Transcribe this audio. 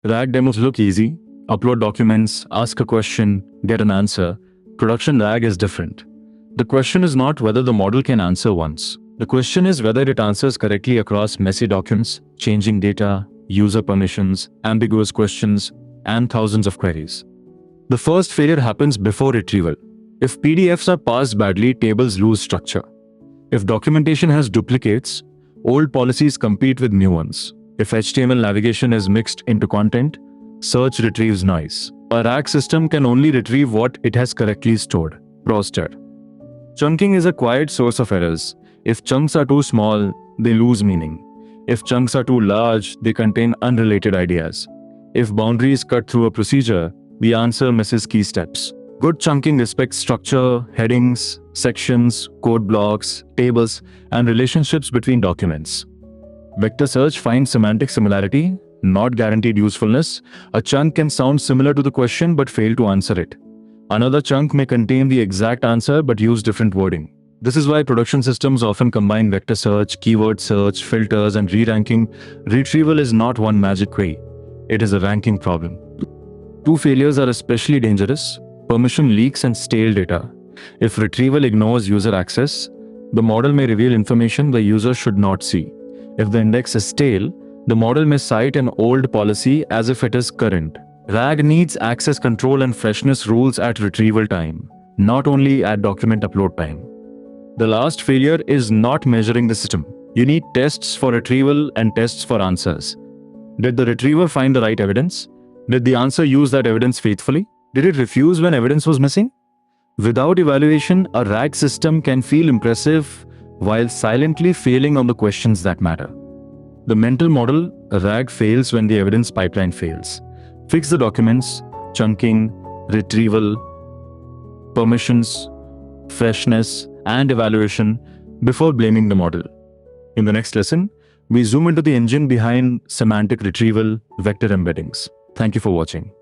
RAG demos look easy. Upload documents, ask a question, get an answer. Production RAG is different. The question is not whether the model can answer once. The question is whether it answers correctly across messy documents, changing data, user permissions, ambiguous questions, and thousands of queries. The first failure happens before retrieval. If PDFs are parsed badly, tables lose structure. If documentation has duplicates, old policies compete with new ones. If HTML navigation is mixed into content, search retrieves noise. A RAG system can only retrieve what it has correctly stored. Rostered. Chunking is a quiet source of errors. If chunks are too small, they lose meaning. If chunks are too large, they contain unrelated ideas. If boundaries cut through a procedure, the answer misses key steps. Good chunking respects structure, headings, sections, code blocks, tables, and relationships between documents. Vector search finds semantic similarity, not guaranteed usefulness. A chunk can sound similar to the question but fail to answer it. Another chunk may contain the exact answer but use different wording. This is why production systems often combine vector search, keyword search, filters, and re-ranking. Retrieval is not one magic query. It is a ranking problem. Two failures are especially dangerous: permission leaks and stale data. If retrieval ignores user access, the model may reveal information the user should not see. If the index is stale, the model may cite an old policy as if it is current. RAG needs access control and freshness rules at retrieval time, not only at document upload time. The last failure is not measuring the system. You need tests for retrieval and tests for answers. Did the retriever find the right evidence? Did the answer use that evidence faithfully? Did it refuse when evidence was missing? Without evaluation, a RAG system can feel impressive while silently failing on the questions that matter. The mental model, RAG, fails when the evidence pipeline fails. Fix the documents, chunking, retrieval, permissions, freshness, and evaluation before blaming the model. In the next lesson, we zoom into the engine behind semantic retrieval, vector embeddings. Thank you for watching.